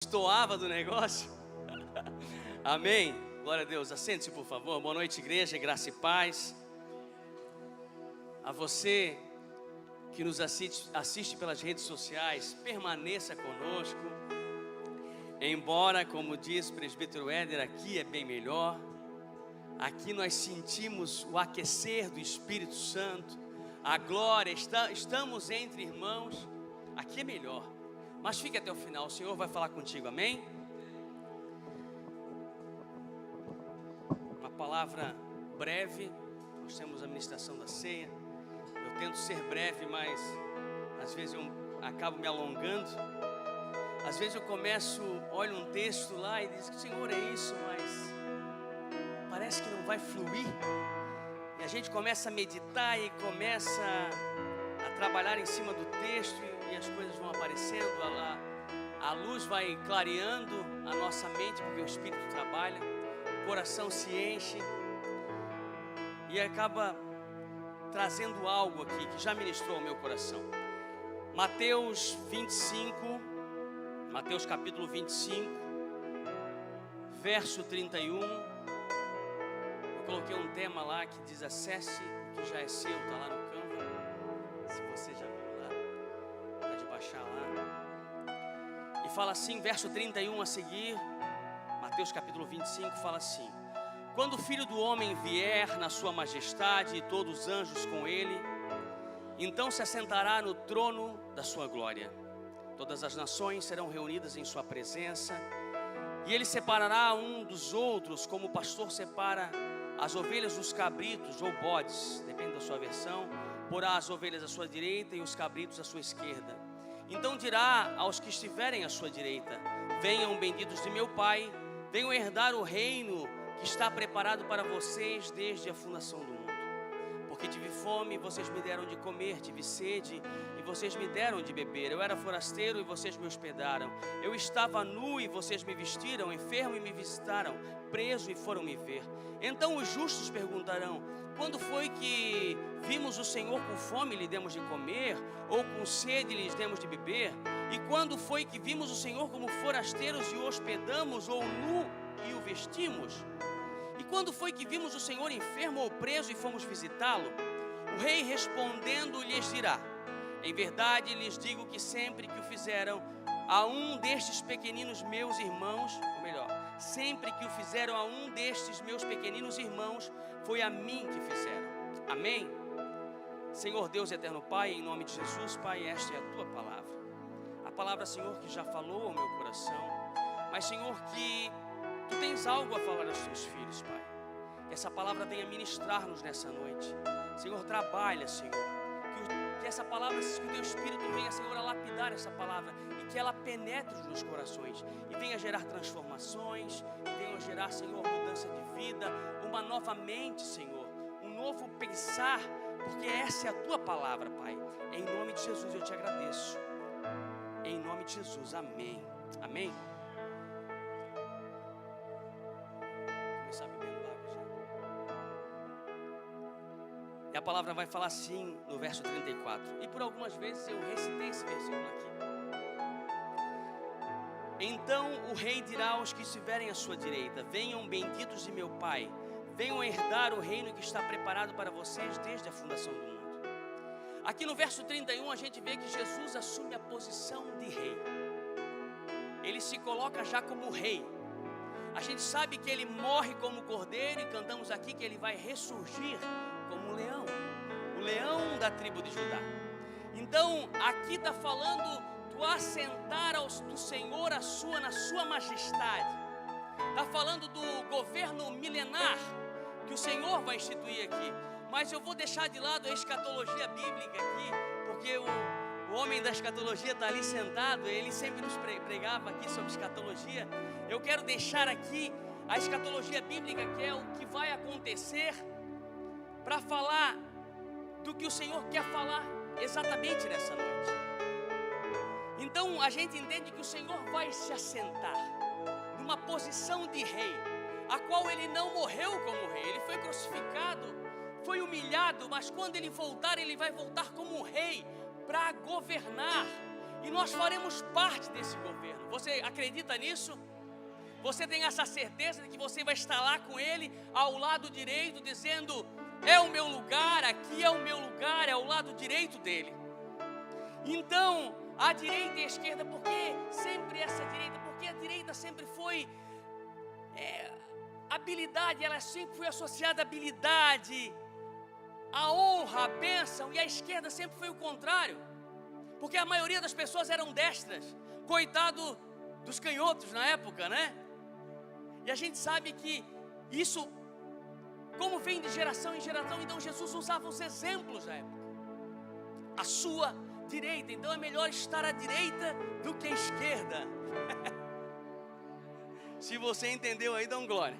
destoava do negócio. Amém? Glória a Deus. Assente-se, por favor. Boa noite, igreja, graça e paz. A você que nos assiste pelas redes sociais, permaneça conosco. Embora, como diz o presbítero Éder, aqui é bem melhor. Aqui nós sentimos o aquecer do Espírito Santo, a glória, estamos entre irmãos. Aqui é melhor, mas fique até o final, o Senhor vai falar contigo, amém? Uma palavra breve, nós temos a ministração da ceia. Eu tento ser breve, mas às vezes eu acabo me alongando. Às vezes eu olho um texto lá e diz que Senhor, é isso, mas parece que não vai fluir. E a gente começa a meditar e começa a trabalhar em cima do texto e as coisas vão aparecendo, a luz vai clareando a nossa mente, porque o Espírito trabalha, o coração se enche e acaba trazendo algo aqui que já ministrou ao meu coração. Mateus capítulo 25, verso 31. Eu coloquei um tema lá que diz: acesse o que já é seu, está lá no Canva. Se você já viu lá, pode baixar lá. E fala assim, verso 31 a seguir, Mateus capítulo 25 fala assim: quando o Filho do Homem vier na sua majestade e todos os anjos com ele, então se assentará no trono da sua glória. Todas as nações serão reunidas em sua presença, e ele separará um dos outros, como o pastor separa as ovelhas dos cabritos ou bodes, depende da sua versão. Porá as ovelhas à sua direita e os cabritos à sua esquerda. Então dirá aos que estiverem à sua direita: venham, benditos de meu Pai, venham herdar o reino que está preparado para vocês desde a fundação do mundo. Porque tive fome e vocês me deram de comer, tive sede e vocês me deram de beber. Eu era forasteiro e vocês me hospedaram. Eu estava nu e vocês me vestiram, enfermo e me visitaram, preso e foram me ver. Então os justos perguntarão: quando foi que vimos o Senhor com fome e lhe demos de comer, ou com sede e lhes demos de beber? E quando foi que vimos o Senhor como forasteiros e o hospedamos, ou nu e o vestimos? E quando foi que vimos o Senhor enfermo ou preso e fomos visitá-lo? O rei respondendo lhes dirá: em verdade lhes digo que sempre que o fizeram a um destes pequeninos meus irmãos, ou melhor, sempre que o fizeram a um destes meus pequeninos irmãos, foi a mim que fizeram. Amém? Senhor Deus eterno Pai, em nome de Jesus, Pai, esta é a Tua palavra. A palavra, Senhor, que já falou ao meu coração, mas, Senhor, que Tu tens algo a falar aos Teus filhos, Pai. Que essa palavra venha ministrar-nos nessa noite. Senhor, trabalha, Senhor. Que essa palavra, que o Teu Espírito venha, Senhor, a lapidar essa palavra e que ela penetre nos corações e venha gerar transformações, e venha gerar, Senhor, mudança de vida, uma nova mente, Senhor, um novo pensar, porque essa é a Tua palavra, Pai. Em nome de Jesus eu te agradeço. Em nome de Jesus, amém. Amém. Começar bebendo água já. E a palavra vai falar assim no verso 34. E por algumas vezes eu recitei esse versículo aqui. Então o rei dirá aos que estiverem à sua direita: venham, benditos de meu Pai, venham herdar o reino que está preparado para vocês desde a fundação do mundo. Aqui no verso 31 a gente vê que Jesus assume a posição de rei. Ele se coloca já como rei. A gente sabe que ele morre como cordeiro, e cantamos aqui que ele vai ressurgir como leão, o leão da tribo de Judá. Então aqui está falando do assentar do Senhor na sua majestade. Está falando do governo milenar que o Senhor vai instituir aqui. Mas eu vou deixar de lado a escatologia bíblica aqui, porque o homem da escatologia está ali sentado, ele sempre nos pregava aqui sobre escatologia. Eu quero deixar aqui a escatologia bíblica, que é o que vai acontecer, para falar do que o Senhor quer falar exatamente nessa noite. Então a gente entende que o Senhor vai se assentar numa posição de rei, a qual ele não morreu como rei. Ele foi crucificado, foi humilhado, mas quando ele voltar, ele vai voltar como um rei para governar. E nós faremos parte desse governo. Você acredita nisso? Você tem essa certeza de que você vai estar lá com Ele, ao lado direito, dizendo: é o meu lugar, aqui é o meu lugar, é ao lado direito dEle. Então, a direita e a esquerda, por que sempre essa direita? Porque a direita sempre foi habilidade, ela sempre foi associada à habilidade, à honra, à bênção, e a esquerda sempre foi o contrário, porque a maioria das pessoas eram destras, coitado dos canhotos na época, né? E a gente sabe que isso, como vem de geração em geração, então Jesus usava os exemplos da época. A sua direita, então é melhor estar à direita do que à esquerda. Se você entendeu aí, dá um glória.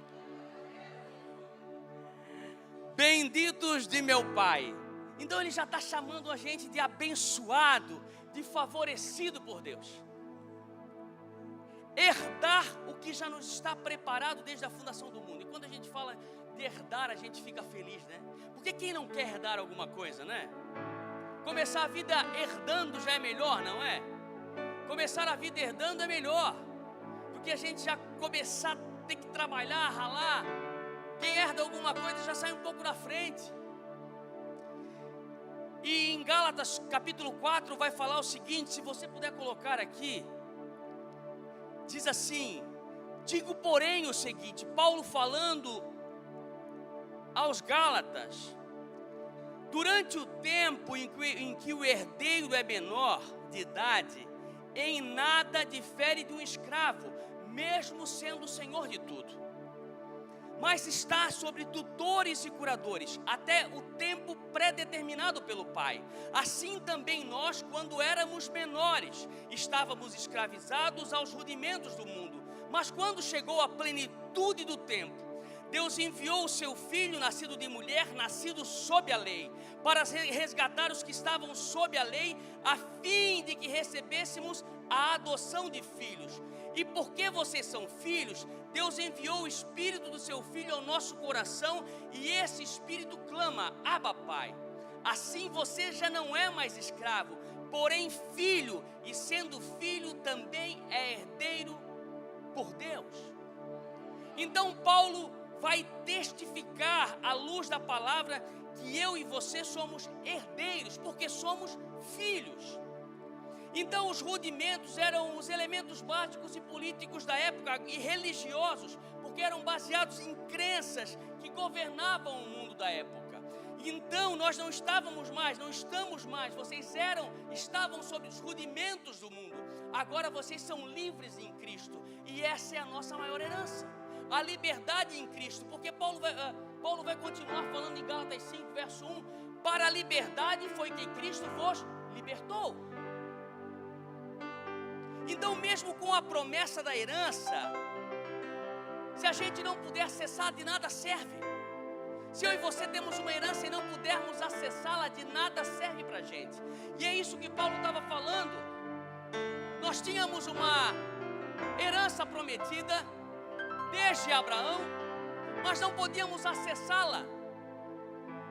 Benditos de meu Pai. Então Ele já está chamando a gente de abençoado, de favorecido por Deus. Herdar o que já nos está preparado desde a fundação do mundo. E quando a gente fala de herdar, a gente fica feliz, né? Porque quem não quer herdar alguma coisa, né? Começar a vida herdando já é melhor, não é? Começar a vida herdando é melhor do que a gente já começar a ter que trabalhar, ralar. Quem herda alguma coisa já sai um pouco na frente. E em Gálatas capítulo 4 vai falar o seguinte, se você puder colocar aqui, diz assim: digo porém o seguinte, Paulo falando aos Gálatas: durante o tempo em que o herdeiro é menor de idade, em nada difere de um escravo, mesmo sendo senhor de tudo. Mas está sobre tutores e curadores, até o tempo predeterminado pelo Pai. Assim também nós, quando éramos menores, estávamos escravizados aos rudimentos do mundo. Mas quando chegou a plenitude do tempo, Deus enviou o seu Filho, nascido de mulher, nascido sob a lei, para resgatar os que estavam sob a lei, a fim de que recebêssemos a adoção de filhos. E porque vocês são filhos, Deus enviou o Espírito do seu Filho ao nosso coração, e esse Espírito clama: Abba, Pai. Assim você já não é mais escravo, porém filho, e sendo filho também é herdeiro por Deus. Então Paulo vai testificar à luz da palavra que eu e você somos herdeiros, porque somos filhos. Então os rudimentos eram os elementos básicos e políticos da época, e religiosos, porque eram baseados em crenças que governavam o mundo da época. Então nós não estamos mais, vocês estavam sob os rudimentos do mundo. Agora vocês são livres em Cristo, e essa é a nossa maior herança, a liberdade em Cristo, porque Paulo vai continuar falando em Gálatas 5, verso 1, para a liberdade foi que Cristo vos libertou. Então mesmo com a promessa da herança, se a gente não puder acessar, de nada serve. Se eu e você temos uma herança e não pudermos acessá-la, de nada serve para a gente. E é isso que Paulo estava falando. Nós tínhamos uma herança prometida desde Abraão, mas não podíamos acessá-la,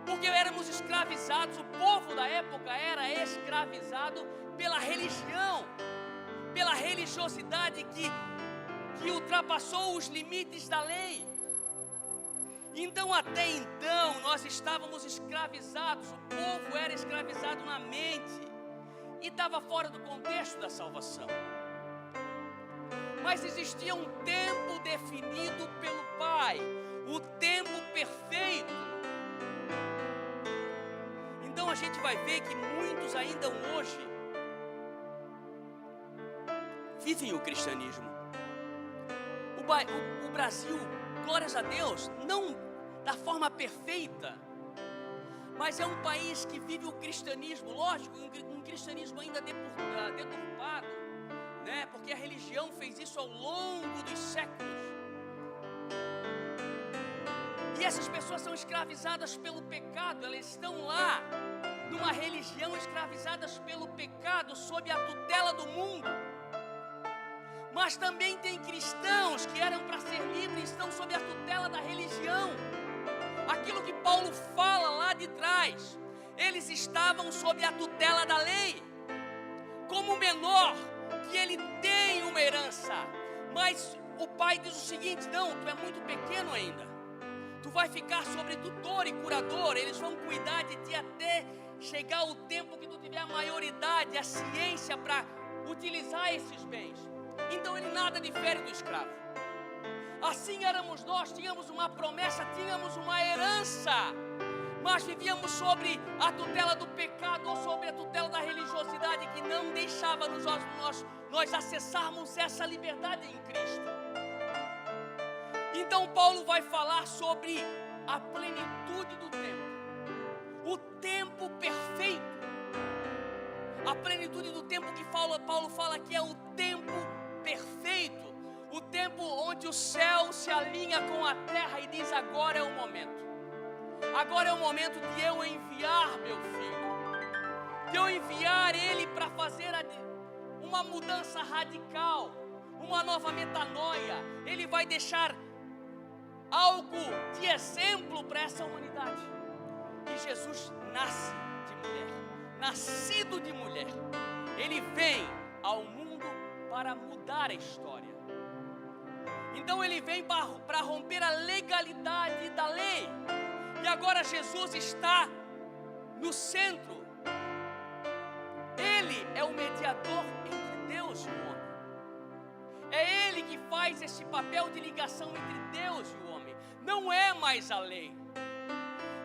porque éramos escravizados. O povo da época era escravizado pela religião, pela religiosidade que ultrapassou os limites da lei. Então até então nós estávamos escravizados, o povo era escravizado na mente e estava fora do contexto da salvação. Mas existia um tempo definido pelo Pai, o tempo perfeito. Então a gente vai ver que muitos ainda hoje vivem o cristianismo. O Brasil, glórias a Deus, não da forma perfeita, mas é um país que vive o cristianismo, lógico, um cristianismo ainda deturpado, né? Porque a religião fez isso ao longo dos séculos. E essas pessoas são escravizadas pelo pecado, elas estão lá, numa religião, escravizadas pelo pecado, sob a tutela do mundo. Mas também tem cristãos que eram para ser livres e estão sob a tutela da religião. Aquilo que Paulo fala lá de trás, eles estavam sob a tutela da lei. como menor, que ele tem uma herança. Mas o pai diz o seguinte: não, tu é muito pequeno ainda. Tu vai ficar sobre tutor e curador, eles vão cuidar de ti até chegar o tempo que tu tiver a maioridade, a ciência para utilizar esses bens. Então ele nada difere do escravo. Assim éramos nós, tínhamos uma promessa, tínhamos uma herança, mas vivíamos sobre a tutela do pecado ou sobre a tutela da religiosidade que não deixava nós acessarmos essa liberdade em Cristo. Então Paulo vai falar sobre a plenitude do tempo, o tempo perfeito. A plenitude do tempo que Paulo fala que é o tempo perfeito, o tempo onde o céu se alinha com a terra e diz: agora é o momento. Agora é o momento de eu enviar meu filho, de eu enviar ele para fazer uma mudança radical, uma nova metanoia. Ele vai deixar algo de exemplo para essa humanidade. E Jesus nasce de mulher, nascido de mulher. Ele vem ao mundo para mudar a história. Então ele vem para romper a legalidade da lei. E agora Jesus está no centro. Ele é o mediador entre Deus e o homem. É Ele que faz esse papel de ligação entre Deus e o homem. Não é mais a lei.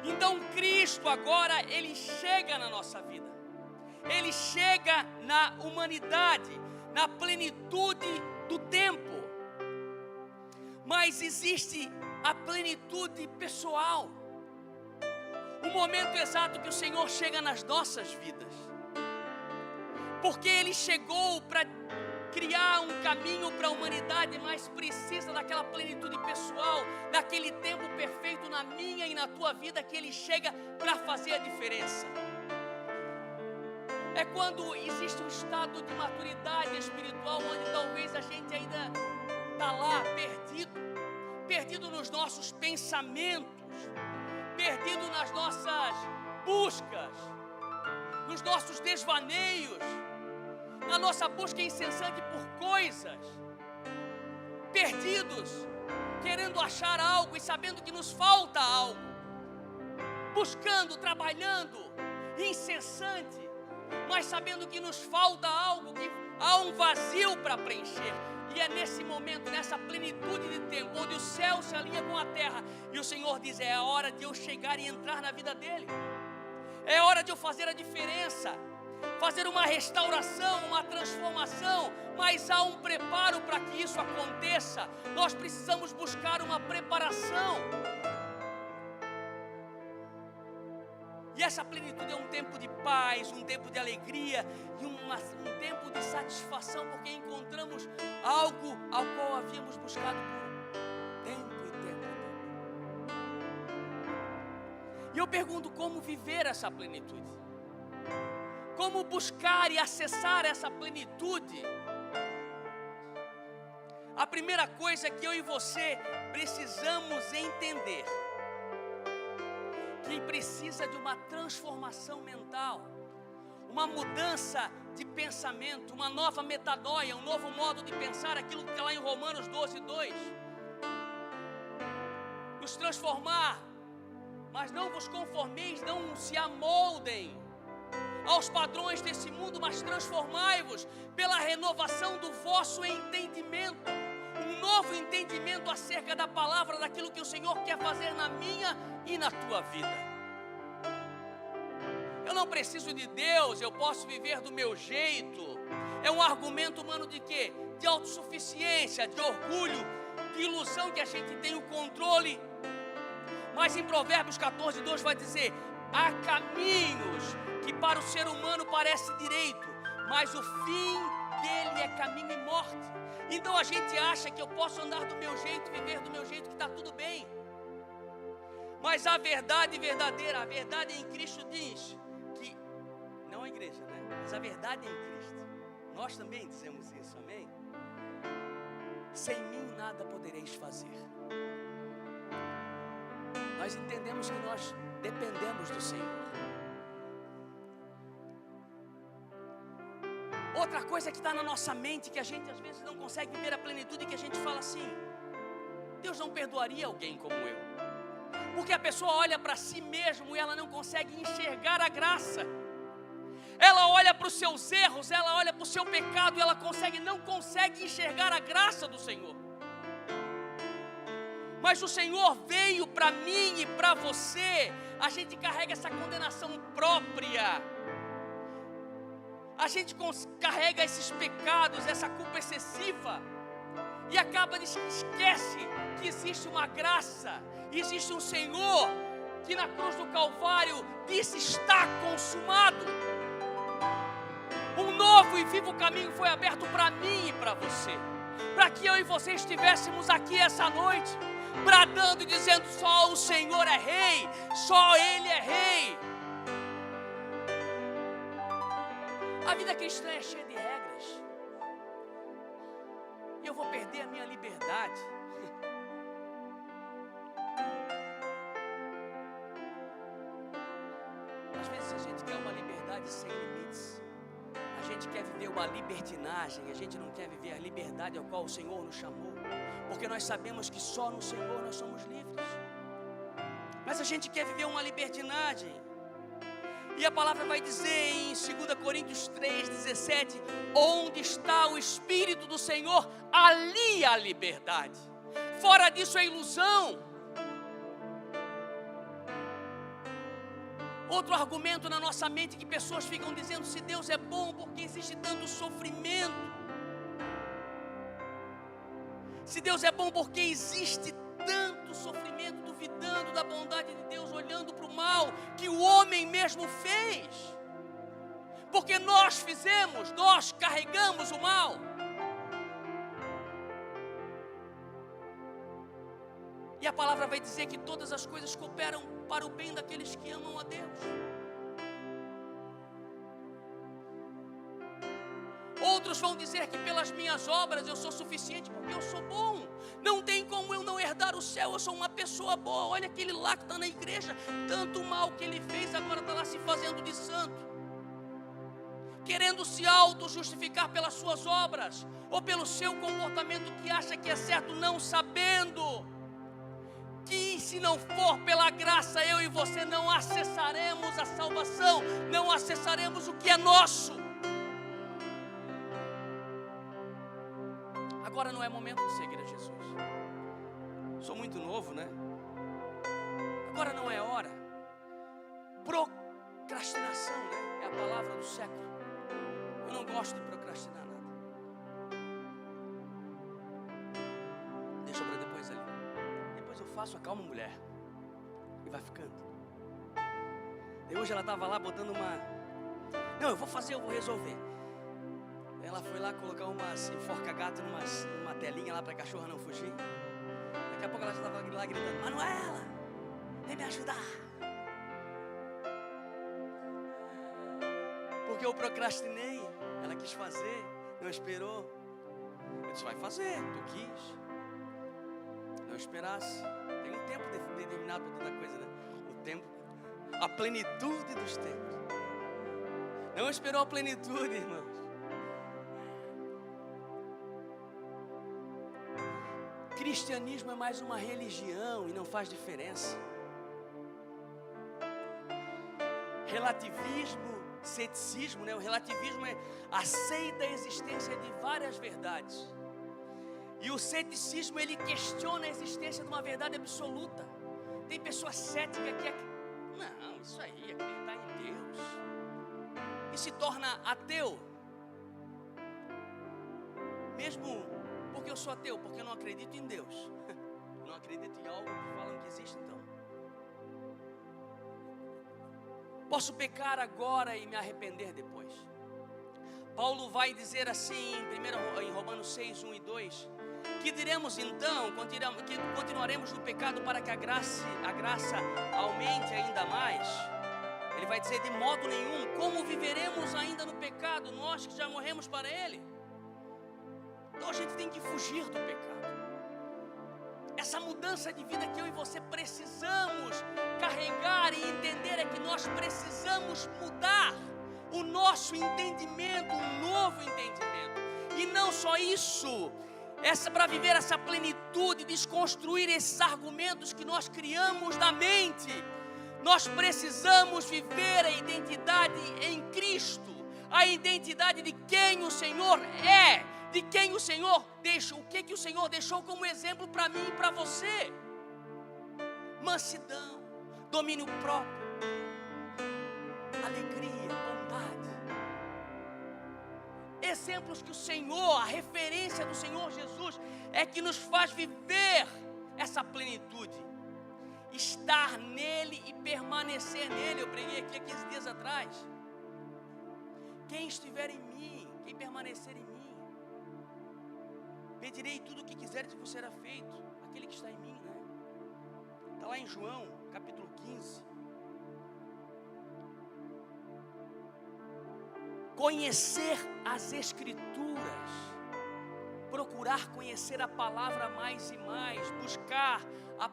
Então Cristo agora, Ele chega na nossa vida. Ele chega na humanidade, na plenitude do tempo. Mas existe a plenitude pessoal. O momento exato que o Senhor chega nas nossas vidas. Porque Ele chegou para criar um caminho para a humanidade, mas precisa daquela plenitude pessoal, daquele tempo perfeito na minha e na tua vida, que Ele chega para fazer a diferença. É quando existe um estado de maturidade espiritual, onde talvez a gente ainda está lá, perdido nos nossos pensamentos, perdido nas nossas buscas, nos nossos desvaneios, na nossa busca incessante por coisas, perdidos, querendo achar algo e sabendo que nos falta algo, buscando, trabalhando, incessante, mas sabendo que nos falta algo, que há um vazio para preencher. E é nesse momento, nessa plenitude de tempo, onde o céu se alinha com a terra, e o Senhor diz: é a hora de eu chegar e entrar na vida dele, é hora de eu fazer a diferença, fazer uma restauração, uma transformação. Mas há um preparo para que isso aconteça. Nós precisamos buscar uma preparação. E essa plenitude é um tempo de paz, um tempo de alegria e um tempo de satisfação, porque encontramos algo ao qual havíamos buscado por tempo e tempo. E eu pergunto: como viver essa plenitude? Como buscar e acessar essa plenitude? A primeira coisa que eu e você precisamos entender, que precisa de uma transformação mental, uma mudança de pensamento, uma nova metanoia, um novo modo de pensar, aquilo que está lá em Romanos 12:2. Nos transformar, mas não vos conformeis, não se amoldem aos padrões desse mundo, mas transformai-vos pela renovação do vosso entendimento. Um novo entendimento acerca da palavra, daquilo que o Senhor quer fazer na minha e na tua vida. Eu não preciso de Deus, eu posso viver do meu jeito. É um argumento humano de quê? De autossuficiência, de orgulho, de ilusão que a gente tem o controle. Mas em Provérbios 14:2 vai dizer: há caminhos que para o ser humano parece direito, mas o fim dele é caminho e morte. Então a gente acha que eu posso andar do meu jeito, viver do meu jeito, que está tudo bem. Mas a verdade verdadeira, a verdade em Cristo diz que, não a igreja, né? Mas a verdade em Cristo, nós também dizemos isso, amém? Sem mim nada podereis fazer. Nós entendemos que nós dependemos do Senhor. Outra coisa que está na nossa mente, que a gente às vezes não consegue viver a plenitude, que a gente fala assim: Deus não perdoaria alguém como eu. Porque a pessoa olha para si mesmo e ela não consegue enxergar a graça. Ela olha para os seus erros, ela olha para o seu pecado e ela não consegue enxergar a graça do Senhor. Mas o Senhor veio para mim e para você. A gente carrega essa condenação própria. A gente carrega esses pecados, essa culpa excessiva. E esquece que existe uma graça. Existe um Senhor que na cruz do Calvário disse: está consumado. Um novo e vivo caminho foi aberto para mim e para você. Para que eu e você estivéssemos aqui essa noite, bradando e dizendo: só o Senhor é Rei, só Ele é Rei. A vida cristã é cheia de regras. E eu vou perder a minha liberdade. Às vezes a gente quer uma liberdade sem limites. A gente quer viver uma libertinagem. A gente não quer viver a liberdade ao qual o Senhor nos chamou. Porque nós sabemos que só no Senhor nós somos livres. Mas a gente quer viver uma libertinagem. E a palavra vai dizer em 2 Coríntios 3:17: onde está o Espírito do Senhor, ali há liberdade. Fora disso é ilusão. Outro argumento na nossa mente que pessoas ficam dizendo: se Deus é bom, por que existe tanto sofrimento? Se Deus é bom, por que existe tanto sofrimento, duvidando da bondade de Deus, olhando para o mal que o homem mesmo fez? Porque nós carregamos o mal. E a palavra vai dizer que todas as coisas cooperam para o bem daqueles que amam a Deus. Outros vão dizer que pelas minhas obras eu sou suficiente porque eu sou bom. Não tem como eu não herdar o céu, eu sou uma pessoa boa. Olha aquele lá que está na igreja, tanto mal que ele fez, agora está lá se fazendo de santo. Querendo se auto-justificar pelas suas obras, ou pelo seu comportamento que acha que é certo, não sabendo que se não for pela graça, eu e você não acessaremos a salvação, não acessaremos o que é nosso. Agora não é momento de seguir a Jesus. Sou muito novo, né? Agora não é hora. Procrastinação, né? É a palavra do século. Eu não gosto de procrastinar nada. Deixa para depois ali. Depois eu faço, acalma a mulher. E vai ficando. E hoje ela estava lá botando uma... Não, eu vou fazer, eu vou resolver. Ela foi lá colocar umas enforca-gato numa telinha lá para a cachorra não fugir. Daqui a pouco ela já estava lá gritando: Manuela, vem me ajudar. Porque eu procrastinei. Ela quis fazer, não esperou. Eu disse: vai fazer, tu quis. Não esperasse. Tem um tempo determinado para toda coisa, né? O tempo, a plenitude dos tempos. Não esperou a plenitude, irmãos. Cristianismo é mais uma religião e não faz diferença. Relativismo, ceticismo, né? O relativismo aceita a existência de várias verdades. E o ceticismo, ele questiona a existência de uma verdade absoluta. Tem pessoa cética que não, isso aí, acreditar em Deus. E se torna ateu. Mesmo porque eu sou ateu, porque eu não acredito em Deus. Não acredito em algo que falam que existe, então. Posso pecar agora e me arrepender depois. Paulo vai dizer assim, em Romanos 6, 1 e 2, que diremos então, que continuaremos no pecado para que a graça aumente ainda mais. Ele vai dizer: de modo nenhum. Como viveremos ainda no pecado, nós que já morremos para ele? Então a gente tem que fugir do pecado. Essa mudança de vida que eu e você precisamos carregar e entender é que nós precisamos mudar. o nosso entendimento, um novo entendimento. E não só isso, para viver essa plenitude, desconstruir esses argumentos que nós criamos na mente, nós precisamos viver a identidade em Cristo, a identidade de quem o Senhor é, de quem o Senhor deixou, o que o Senhor deixou como exemplo para mim e para você. Mansidão, domínio próprio, alegria, bondade. Exemplos que o Senhor, a referência do Senhor Jesus é que nos faz viver essa plenitude, estar nele e permanecer nele. Eu preguei aqui há 15 dias atrás: quem estiver em mim, quem permanecer em mim, pedirei tudo o que quiseres e vos será feito. Aquele que está em mim, né? Está lá em João, capítulo 15. Conhecer as Escrituras, procurar conhecer a palavra mais e mais, buscar a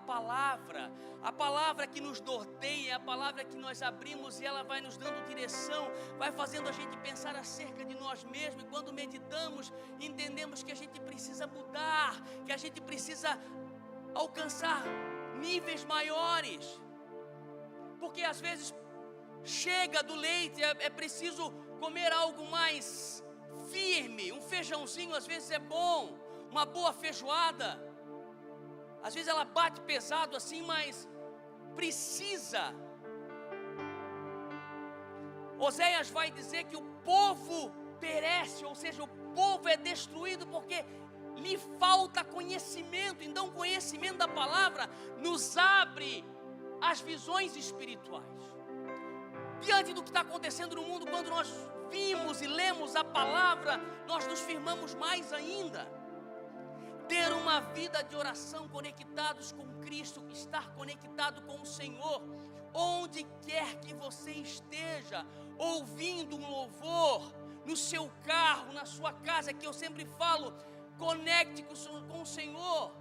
palavra que nos norteia, a palavra que nós abrimos e ela vai nos dando direção, vai fazendo a gente pensar acerca de nós mesmos. E quando meditamos, entendemos que a gente precisa mudar, que a gente precisa alcançar níveis maiores, porque às vezes chega do leite, é preciso comer algo mais firme. Um feijãozinho às vezes é bom, uma boa feijoada, às vezes ela bate pesado assim, mas precisa. Oséias vai dizer que o povo perece, ou seja, o povo é destruído porque lhe falta conhecimento. Então o conhecimento da palavra nos abre as visões espirituais. Diante do que está acontecendo no mundo, quando nós vimos e lemos a palavra, nós nos firmamos mais ainda. Ter uma vida de oração, conectados com Cristo, estar conectado com o Senhor, onde quer que você esteja, ouvindo um louvor, no seu carro, na sua casa, que eu sempre falo, conecte com o Senhor.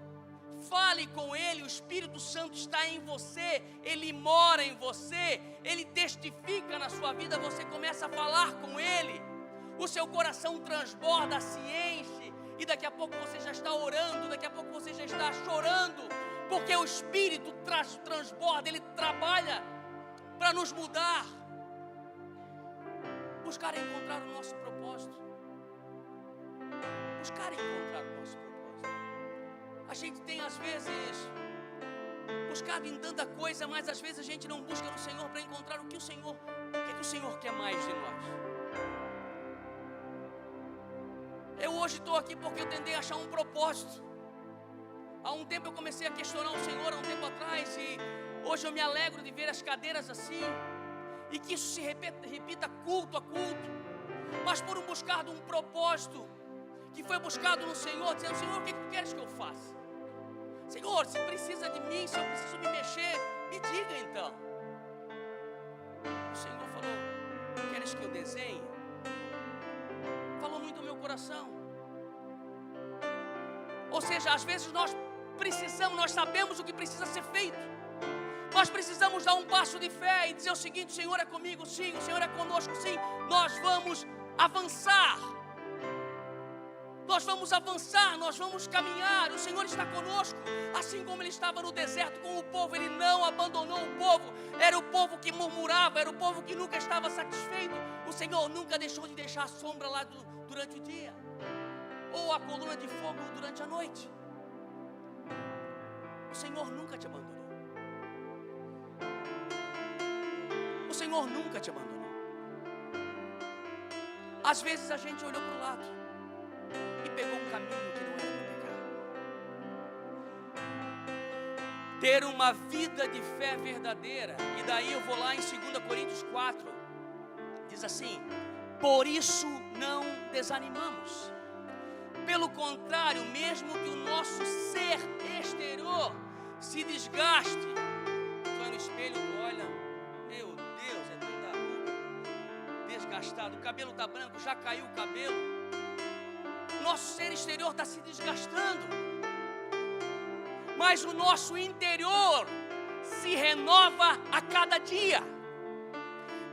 Fale com Ele, o Espírito Santo está em você, Ele mora em você, Ele testifica na sua vida, você começa a falar com Ele, o seu coração transborda, se enche, e daqui a pouco você já está orando, daqui a pouco você já está chorando, porque o Espírito transborda, Ele trabalha para nos mudar. Buscar encontrar o nosso propósito, buscar encontrar o nosso propósito. A gente tem às vezes buscado em tanta coisa, mas às vezes a gente não busca no Senhor para encontrar o que o Senhor quer mais de nós. Eu hoje estou aqui porque eu tentei achar um propósito. Há um tempo eu comecei a questionar o Senhor, há um tempo atrás, e hoje eu me alegro de ver as cadeiras assim, e que isso se repita culto a culto, mas por um buscar de um propósito que foi buscado no Senhor, dizendo: Senhor, o que tu queres que eu faça? Senhor, se precisa de mim, se eu preciso me mexer, me diga então. O Senhor falou: queres que eu desenhe? Falou muito ao meu coração. Ou seja, às vezes nós sabemos o que precisa ser feito. Nós precisamos dar um passo de fé e dizer o seguinte: o Senhor é comigo, sim, o Senhor é conosco, sim. Nós vamos avançar. Nós vamos avançar, nós vamos caminhar, o Senhor está conosco, assim como Ele estava no deserto com o povo. Ele não abandonou o povo, era o povo que murmurava, era o povo que nunca estava satisfeito. O Senhor nunca deixou de deixar a sombra lá durante o dia, ou a coluna de fogo durante a noite. O Senhor nunca te abandonou. O Senhor nunca te abandonou. Às vezes a gente olhou para o lado e pegou um caminho que não era para pegar. Ter uma vida de fé verdadeira. E daí eu vou lá em 2 Coríntios 4. Diz assim: por isso não desanimamos. Pelo contrário, mesmo que o nosso ser exterior se desgaste, vai no espelho e olha: meu Deus, é tanta ruga, desgastado, o cabelo está branco, já caiu o cabelo. Nosso ser exterior está se desgastando, mas o nosso interior se renova a cada dia.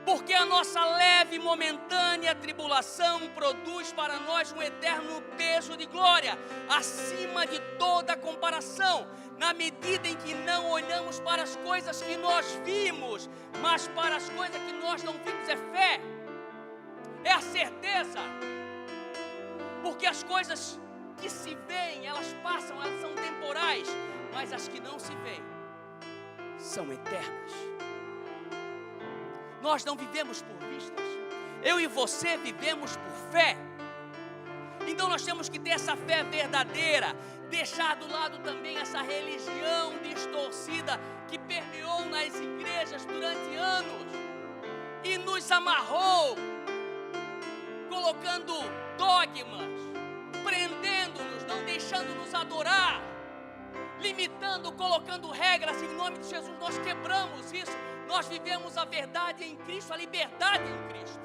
Porque a nossa leve e momentânea tribulação produz para nós um eterno peso de glória, acima de toda comparação, na medida em que não olhamos para as coisas que nós vimos, mas para as coisas que nós não vimos. É fé, é a certeza, porque as coisas que se veem, elas passam, elas são temporais, mas as que não se veem são eternas. Nós não vivemos por vistas, eu e você vivemos por fé. Então nós temos que ter essa fé verdadeira, deixar do lado também essa religião distorcida que permeou nas igrejas durante anos e nos amarrou, colocando dogmas, prendendo-nos, não deixando-nos adorar, limitando, colocando regras. Em nome de Jesus nós quebramos isso. Nós vivemos a verdade em Cristo, a liberdade em Cristo.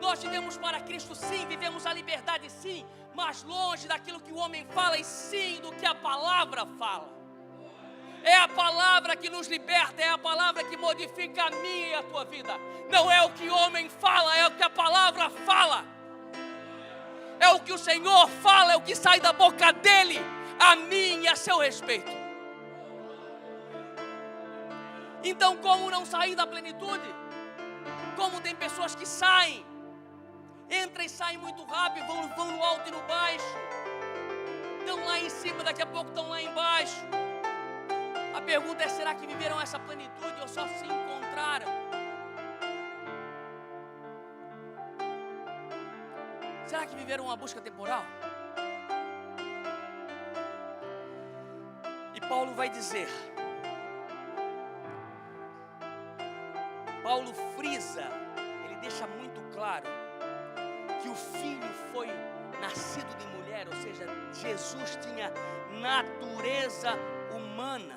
Nós vivemos para Cristo sim, vivemos a liberdade sim, mas longe daquilo que o homem fala e sim do que a palavra fala. É a palavra que nos liberta, é a palavra que modifica a minha e a tua vida. Não é o que o homem fala, é o que a palavra fala. É o que o Senhor fala, é o que sai da boca dele, a mim e a seu respeito. Então, como não sair da plenitude? Como tem pessoas que saem, entram e saem muito rápido, vão no alto e no baixo, estão lá em cima, daqui a pouco estão lá embaixo. A pergunta é: será que viveram essa plenitude ou só se encontraram? Será que viveram uma busca temporal? E Paulo vai dizer, Paulo frisa, ele deixa muito claro que o Filho foi nascido de mulher, ou seja, Jesus tinha natureza humana.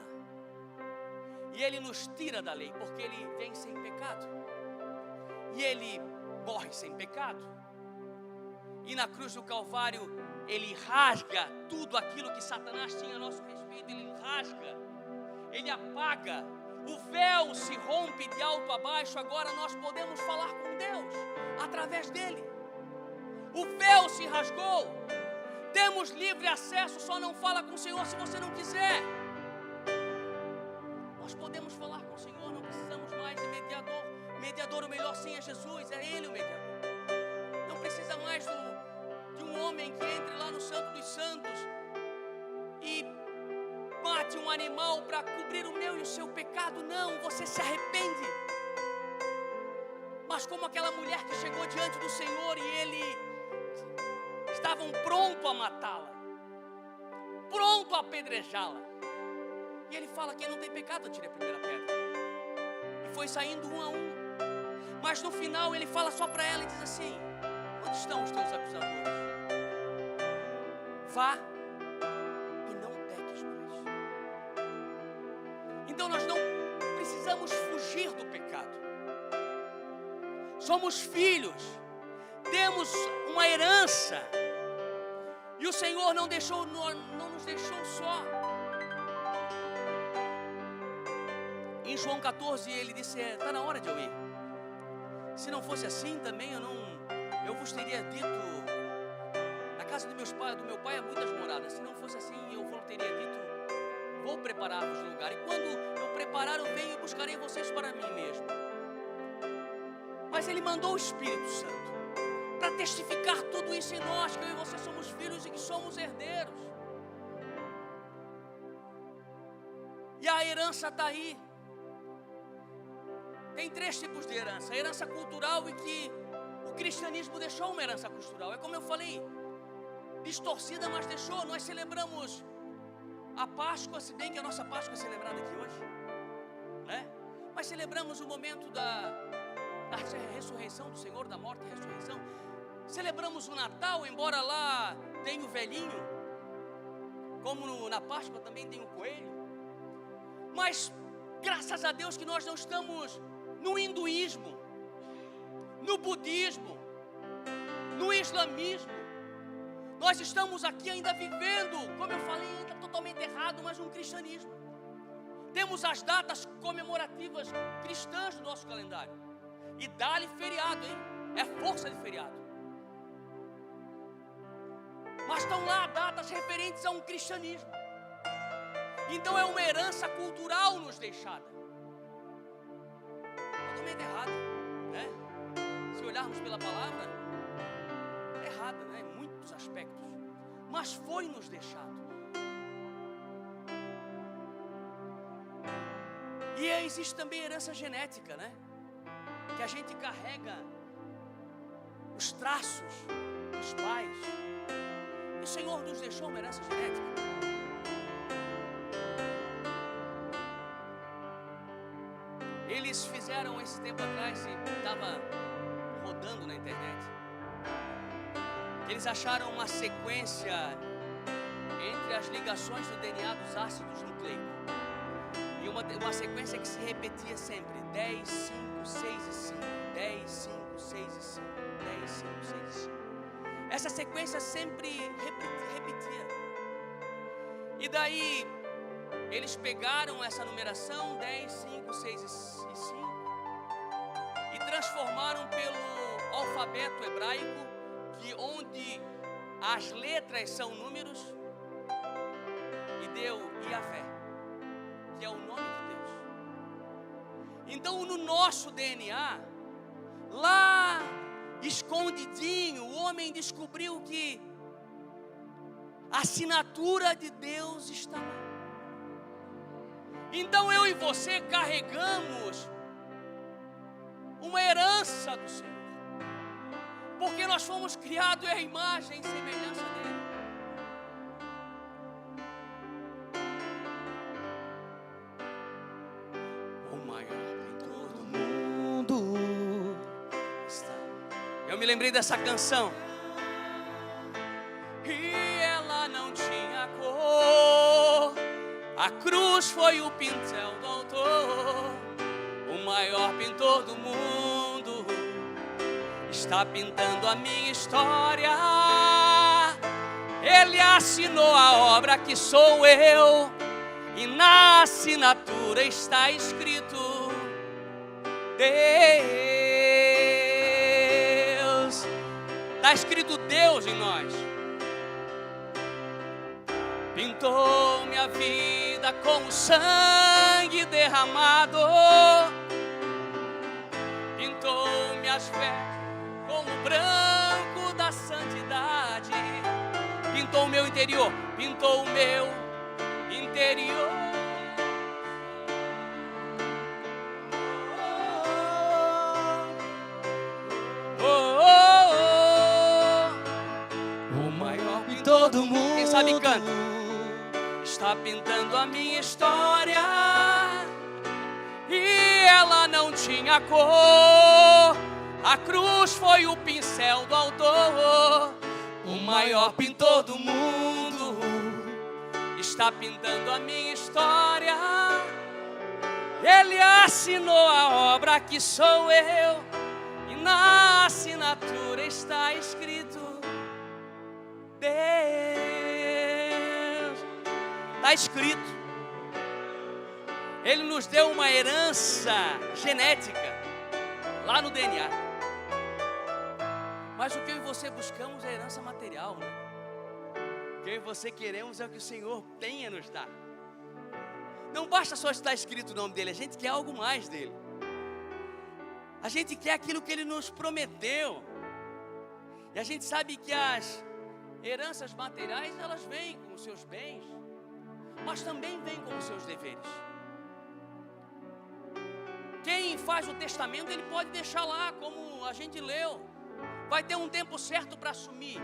E ele nos tira da lei, porque ele vem sem pecado. E ele morre sem pecado. E na cruz do Calvário, ele rasga tudo aquilo que Satanás tinha a nosso respeito. Ele rasga, ele apaga. O véu se rompe de alto a baixo. Agora nós podemos falar com Deus através dele. O véu se rasgou. Temos livre acesso. Só não fala com o Senhor se você não quiser. Nós podemos falar com o Senhor. Não precisamos mais de mediador. Mediador, o melhor sim é Jesus. É Ele o mediador. Não precisa mais de um homem que entre lá no Santo dos Santos e mate um animal para cobrir o meu e o seu pecado. Não, você se arrepende. Mas como aquela mulher que chegou diante do Senhor e ele estavam pronto a matá-la, pronto a apedrejá-la, e ele fala: quem não tem pecado atire a primeira pedra. E foi saindo um a um. Mas no final ele fala só para ela e diz assim: onde estão os teus acusadores? Vá e não peques mais. Então nós não precisamos fugir do pecado. Somos filhos, temos uma herança, e o Senhor não nos deixou só. Em João 14 ele disse: está na hora de eu ir. Se não fosse assim também eu vos teria dito, na casa do meu pai há muitas moradas. Se não fosse assim eu vos teria dito: vou preparar-vos lugar, e quando eu preparar eu venho e buscarei vocês para mim mesmo. Mas ele mandou o Espírito Santo para testificar tudo isso em nós, que eu e você somos filhos e que somos herdeiros. E a herança está aí. Tem 3 tipos de herança: a herança cultural, e que o cristianismo deixou uma herança cultural. É como eu falei, distorcida, mas deixou. Nós celebramos a Páscoa, se bem que a nossa Páscoa é celebrada aqui hoje, né? Mas celebramos o momento da ressurreição do Senhor, da morte e ressurreição. Celebramos o Natal, embora lá tenha o velhinho, como na Páscoa também tem o coelho. Mas graças a Deus que nós não estamos no hinduísmo, no budismo, no islamismo. Nós estamos aqui ainda vivendo, como eu falei, ainda totalmente errado, mas um cristianismo. Temos as datas comemorativas cristãs do nosso calendário. E dá-lhe feriado, hein? É força de feriado. Mas estão lá datas referentes a um cristianismo. Então é uma herança cultural nos deixada. Totalmente errada, né? Se olharmos pela palavra, é errada, né? Em muitos aspectos. Mas foi nos deixado. E existe também herança genética, né? Que a gente carrega os traços dos pais. E o Senhor nos deixou uma herança genética. Eles fizeram esse tempo atrás, e estava rodando na internet, eles acharam uma sequência entre as ligações do DNA dos ácidos nucleicos. E uma sequência que se repetia sempre: 10, 5, 6 e 5, 10, 5, 6 e 5, 10, 5, 6 e 5. Essa sequência sempre repetia. E daí eles pegaram essa numeração 10, 5, 6 e 5 e transformaram pelo alfabeto hebraico, que onde as letras são números, e deu Yahvé, que é o nome de Deus. Então no nosso DNA, lá escondidinho, o homem descobriu que a assinatura de Deus está lá. Então eu e você carregamos uma herança do Senhor, porque nós fomos criados à imagem e semelhança dele. O maior pintor do mundo está. Eu me lembrei dessa canção. E ela não tinha cor, a cruz foi o pincel do autor. O maior pintor do mundo está pintando a minha história. Ele assinou a obra que sou eu, e na assinatura está escrito Deus. Está escrito Deus em nós. Pintou minha vida com o sangue derramado, pintou minhas vestes com o branco da santidade, pintou o meu interior, pintou o meu interior. O maior pintor do mundo, quem sabe canta. Está pintando a minha história, e ela não tinha cor, a cruz foi o pincel do autor. O maior pintor do mundo está pintando a minha história. Ele assinou a obra que sou eu, e na assinatura está escrito Deus. Está escrito. Ele nos deu uma herança genética lá no DNA. Mas o que eu e você buscamos é herança material, né? O que eu e você queremos é o que o Senhor tem a nos dar. Não basta só estar escrito o nome dele, a gente quer algo mais dele. A gente quer aquilo que ele nos prometeu. E a gente sabe que as heranças materiais, elas vêm com os seus bens, mas também vêm com os seus deveres. Quem faz o testamento, ele pode deixar lá, como a gente leu. Vai ter um tempo certo para assumir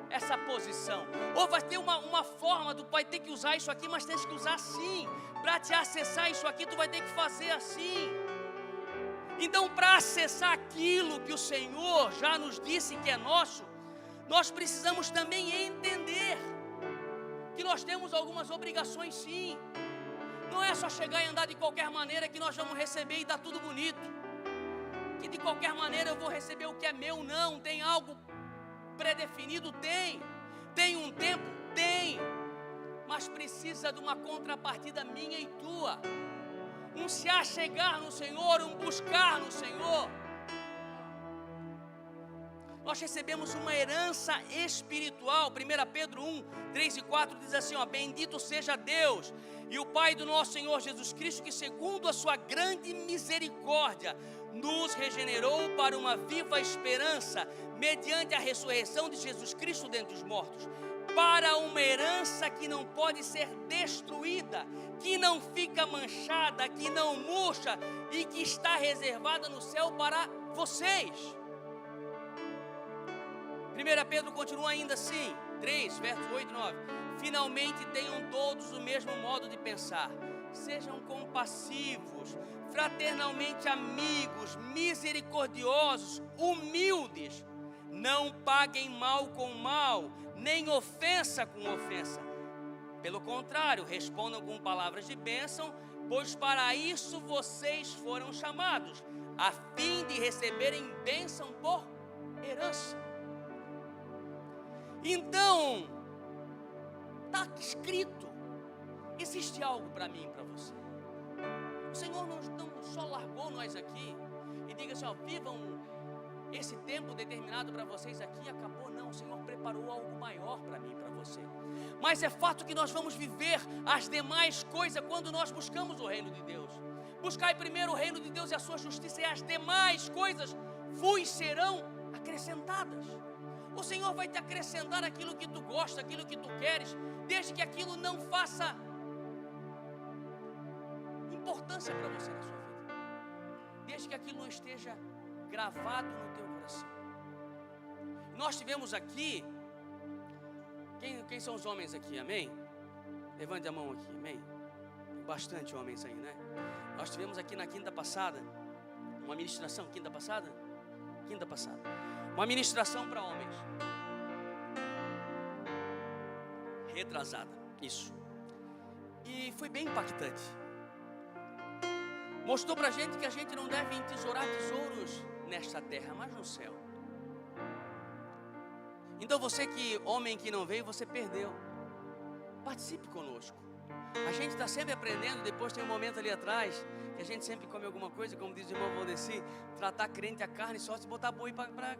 essa posição. Ou vai ter uma forma, tu vai ter que usar isso aqui, mas tens que usar assim. Para te acessar isso aqui, tu vai ter que fazer assim. Então, para acessar aquilo que o Senhor já nos disse que é nosso, nós precisamos também entender que nós temos algumas obrigações, sim. Não é só chegar e andar de qualquer maneira que nós vamos receber e dar tudo bonito. Que de qualquer maneira eu vou receber o que é meu, não. Tem algo predefinido? Tem. Tem um tempo? Tem. mas precisa de uma contrapartida minha e tua. Um se achegar no Senhor, um buscar no Senhor. Nós recebemos uma herança espiritual. 1 Pedro 1, 3 e 4 diz assim, ó: bendito seja Deus e o Pai do nosso Senhor Jesus Cristo, que segundo a sua grande misericórdia, nos regenerou para uma viva esperança, mediante a ressurreição de Jesus Cristo dentre os mortos, para uma herança que não pode ser destruída, que não fica manchada, que não murcha e que está reservada no céu para vocês. 1 Pedro continua ainda assim, 3, versos 8 e 9. Finalmente tenham todos o mesmo modo de pensar, sejam compassivos, fraternalmente amigos, misericordiosos, humildes, não paguem mal com mal, nem ofensa com ofensa. Pelo contrário, respondam com palavras de bênção, pois para isso vocês foram chamados, a fim de receberem bênção por herança. Então, está escrito, existe algo para mim e para você. O Senhor não só largou nós aqui e diga assim, ó, vivam esse tempo determinado para vocês aqui, acabou. Não, o Senhor preparou algo maior para mim e para você. Mas é fato que nós vamos viver as demais coisas quando nós buscamos o reino de Deus. Buscai primeiro o reino de Deus e a sua justiça, e as demais coisas vos serão acrescentadas. O Senhor vai te acrescentar aquilo que tu gosta, aquilo que tu queres, desde que aquilo não faça importância para você na sua vida, desde que aquilo não esteja gravado no teu coração. Nós tivemos aqui, quem são os homens aqui, amém? Levante a mão aqui, amém? Tem bastante homens aí, né? Nós tivemos aqui na quinta passada, uma ministração, quinta passada, uma ministração para homens, retrasada, isso, e foi bem impactante. Mostrou para a gente que a gente não deve entesourar tesouros nesta terra, mas no céu. Então você homem que não veio, você perdeu. Participe conosco. A gente está sempre aprendendo. Depois tem um momento ali atrás que a gente sempre come alguma coisa, como diz o irmão Valdeci, tratar crente a carne só se botar boi para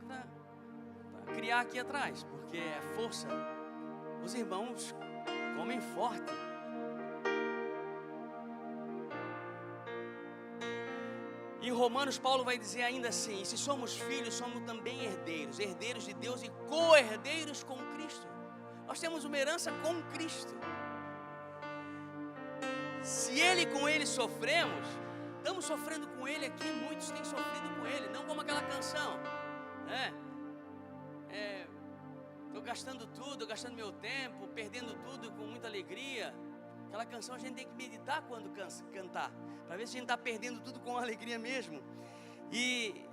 criar aqui atrás, porque é força. Os irmãos comem forte. Em Romanos, Paulo vai dizer ainda assim: e se somos filhos, somos também herdeiros, herdeiros de Deus e co-herdeiros com Cristo. Nós temos uma herança com Cristo. Se com Ele sofremos, estamos sofrendo com Ele aqui, muitos têm sofrido com Ele, não como aquela canção, né? Estou gastando tudo, gastando meu tempo, perdendo tudo com muita alegria. Aquela canção a gente tem que meditar quando cantar, para ver se a gente está perdendo tudo com alegria mesmo. E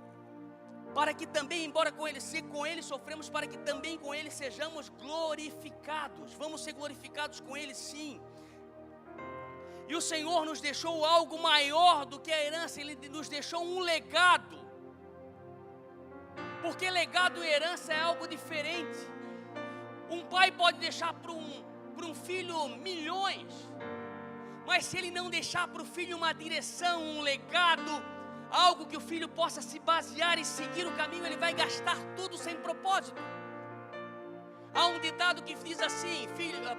para que também, embora com Ele sofremos, para que também com Ele sejamos glorificados. Vamos ser glorificados com Ele, sim. E o Senhor nos deixou algo maior do que a herança. Ele nos deixou um legado, porque legado e herança é algo diferente. Um pai pode deixar para um filho milhões, mas se ele não deixar para o filho uma direção, um legado, algo que o filho possa se basear e seguir o caminho, ele vai gastar tudo sem propósito. Há um ditado que diz assim: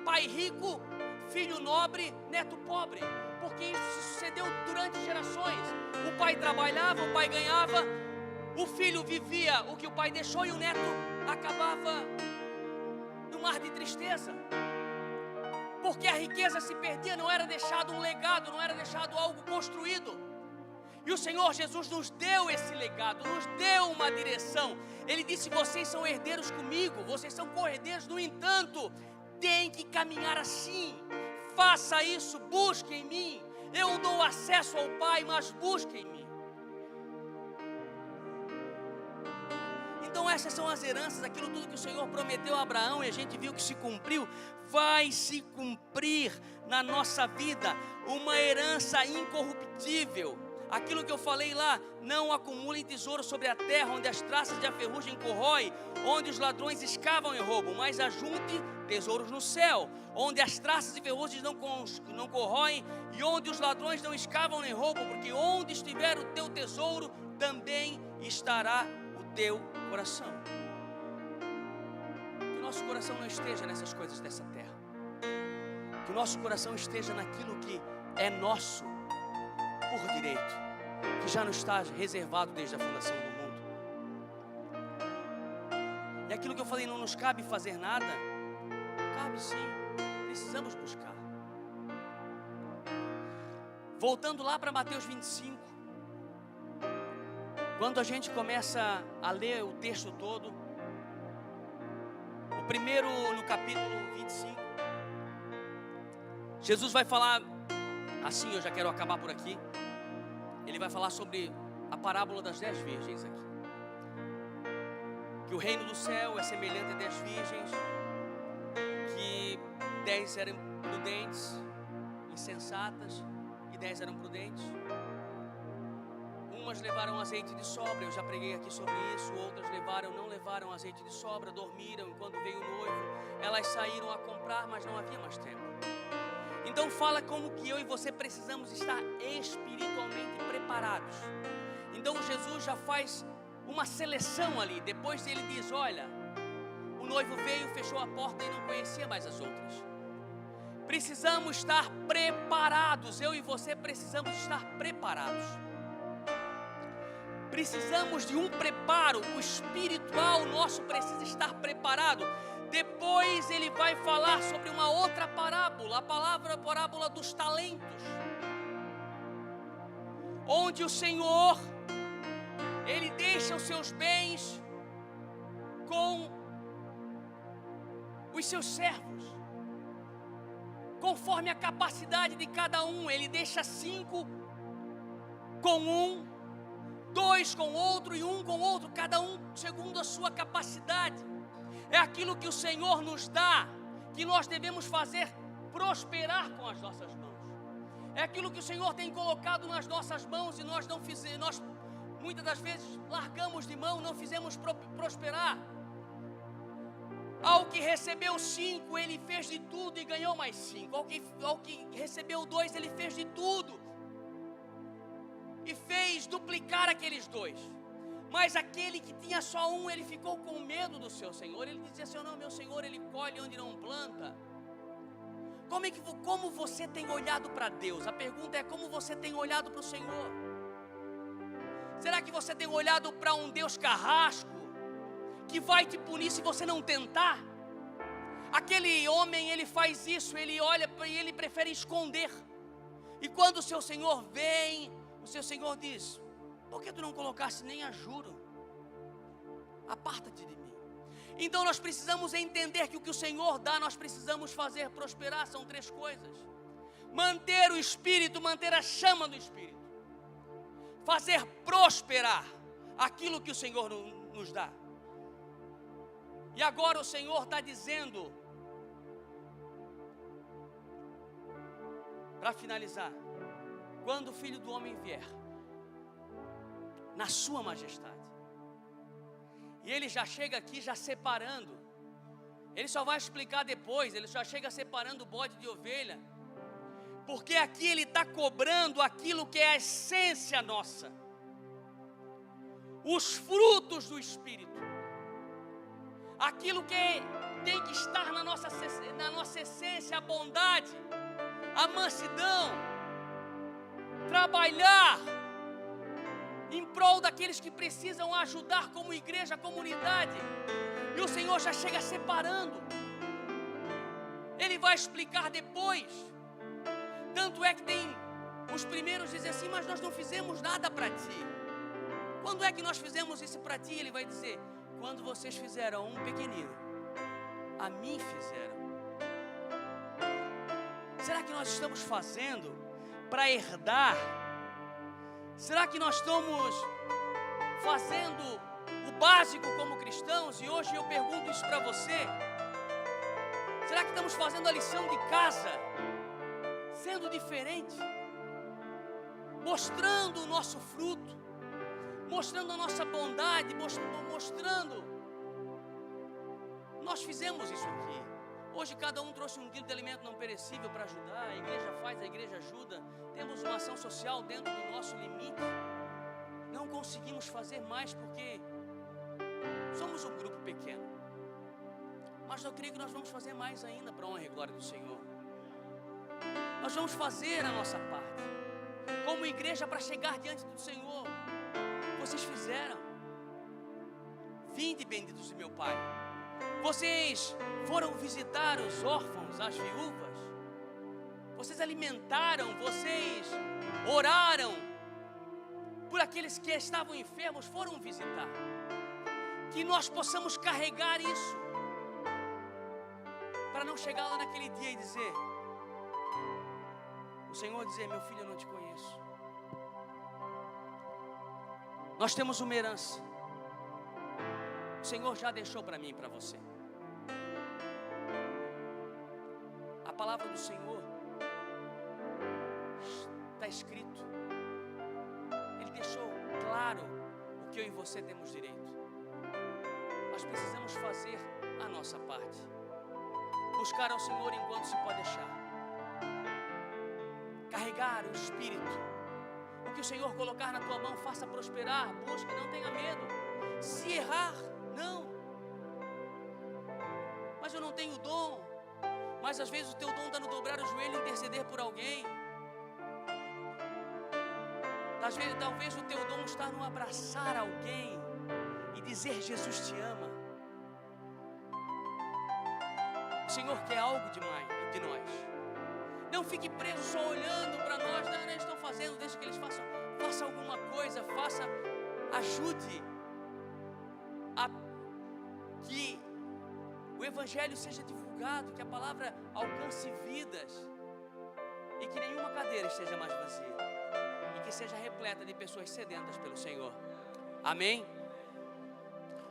pai rico, filho nobre, neto pobre, porque isso se sucedeu durante gerações. O pai trabalhava, o pai ganhava, o filho vivia o que o pai deixou e o neto acabava no mar de tristeza, porque a riqueza se perdia, não era deixado um legado, não era deixado algo construído. E o Senhor Jesus nos deu esse legado, nos deu uma direção. Ele disse: vocês são herdeiros comigo, vocês são co-herdeiros. No entanto, tem que caminhar assim. Faça isso, busque em mim. Eu dou acesso ao Pai, mas busque em mim. Então essas são as heranças, aquilo tudo que o Senhor prometeu a Abraão, e a gente viu que se cumpriu, vai se cumprir na nossa vida. Uma herança incorruptível, Aquilo que eu falei lá, não acumulem tesouro sobre a terra, onde as traças de a ferrugem corrói, onde os ladrões escavam e roubam, mas ajunte tesouros no céu, onde as traças de ferrugem não corroem, e onde os ladrões não escavam nem roubam, porque onde estiver o teu tesouro, também estará o teu coração. Que o nosso coração não esteja nessas coisas dessa terra, que o nosso coração esteja naquilo que é nosso por direito, que já nos está reservado desde a fundação do mundo. E aquilo que eu falei, não nos cabe fazer nada, cabe sim, precisamos buscar. Voltando lá para Mateus 25, quando a gente começa a ler o texto todo, o primeiro no capítulo 25, Jesus vai falar assim, eu já quero acabar por aqui. Ele vai falar sobre a parábola das 10 virgens aqui. Que o reino do céu é semelhante a 10 virgens, que 10 eram prudentes, insensatas, e 10 eram prudentes. Umas levaram azeite de sobra, eu já preguei aqui sobre isso. Outras não levaram azeite de sobra, dormiram enquanto veio o noivo. Elas saíram a comprar, mas não havia mais tempo. Então fala como que eu e você precisamos estar espiritualmente preparados. Então Jesus já faz uma seleção ali. Depois ele diz, olha, o noivo veio, fechou a porta e não conhecia mais as outras. Precisamos estar preparados. Eu e você precisamos estar preparados. Precisamos de um preparo. O espiritual nosso precisa estar preparado. Depois ele vai falar sobre uma outra parábola, a parábola dos talentos, onde o Senhor, ele deixa os seus bens com os seus servos, conforme a capacidade de cada um. Ele deixa 5 com um, 2 com outro e 1 com outro, cada um segundo a sua capacidade. É aquilo que o Senhor nos dá, que nós devemos fazer prosperar com as nossas mãos. É aquilo que o Senhor tem colocado nas nossas mãos e nós não fizemos, nós muitas das vezes largamos de mão, não fizemos prosperar. Ao que recebeu 5, ele fez de tudo e ganhou mais 5. Ao que recebeu 2, ele fez de tudo e fez duplicar aqueles 2. Mas aquele que tinha só 1, ele ficou com medo do seu Senhor. Ele dizia assim, não, meu Senhor, ele colhe onde não planta. Como você tem olhado para Deus? A pergunta é, como você tem olhado para o Senhor? Será que você tem olhado para um Deus carrasco, que vai te punir se você não tentar? Aquele homem, ele faz isso, ele olha e ele prefere esconder. E quando o seu Senhor vem, o seu Senhor diz, por que tu não colocaste nem a juro? Aparta-te de mim. Então nós precisamos entender que o que o Senhor dá, nós precisamos fazer prosperar. São 3 coisas: manter o Espírito, manter a chama do Espírito, fazer prosperar aquilo que o Senhor nos dá. E agora o Senhor está dizendo, para finalizar, quando o Filho do Homem vier, na sua majestade, e ele já chega aqui já separando, ele só vai explicar depois, ele só chega separando o bode de ovelha, porque aqui ele está cobrando aquilo que é a essência nossa, os frutos do Espírito, aquilo que tem que estar na nossa essência, a bondade, a mansidão, trabalhar em prol daqueles que precisam ajudar como igreja, comunidade. E o Senhor já chega separando. Ele vai explicar depois. Tanto é que tem os primeiros dizem assim, mas nós não fizemos nada para ti. Quando é que nós fizemos isso para ti? Ele vai dizer, quando vocês fizeram um pequenino, a mim fizeram. Será que nós estamos fazendo para herdar? Será que nós estamos fazendo o básico como cristãos? E hoje eu pergunto isso para você. Será que estamos fazendo a lição de casa, sendo diferente? mostrando o nosso fruto, mostrando a nossa bondade, mostrando. Nós fizemos isso aqui. Hoje cada um trouxe 1 quilo de alimento não perecível para ajudar. A igreja faz, a igreja ajuda. Temos uma ação social dentro do nosso limite. Não conseguimos fazer mais porque somos um grupo pequeno. Mas eu creio que nós vamos fazer mais ainda para a honra e glória do Senhor. Nós vamos fazer a nossa parte como igreja para chegar diante do Senhor. Vocês fizeram. Vinde, benditos de meu Pai. Vocês foram visitar os órfãos, as viúvas. Vocês alimentaram, vocês oraram por aqueles que estavam enfermos, foram visitar. Que nós possamos carregar isso, para não chegar lá naquele dia e dizer, o Senhor dizer, meu filho, eu não te conheço. Nós temos uma herança. O Senhor já deixou para mim e para você. A palavra do Senhor está escrito. Ele deixou claro o que eu e você temos direito. Nós precisamos fazer a nossa parte. Buscar ao Senhor enquanto se pode achar. Carregar o Espírito. O que o Senhor colocar na tua mão, faça prosperar. Busque, não tenha medo. Se errar, não. Mas eu não tenho dom. Mas às vezes o teu dom está no dobrar o joelho e interceder por alguém. Talvez o teu dom está no abraçar alguém e dizer, Jesus te ama. O Senhor quer algo de nós. Não fique preso só olhando para nós. Não, eles estão fazendo, deixa que eles façam. Faça alguma coisa, ajude a que o Evangelho seja divulgado, que a palavra alcance vidas e que nenhuma cadeira esteja mais vazia e que seja repleta de pessoas sedentas pelo Senhor. Amém?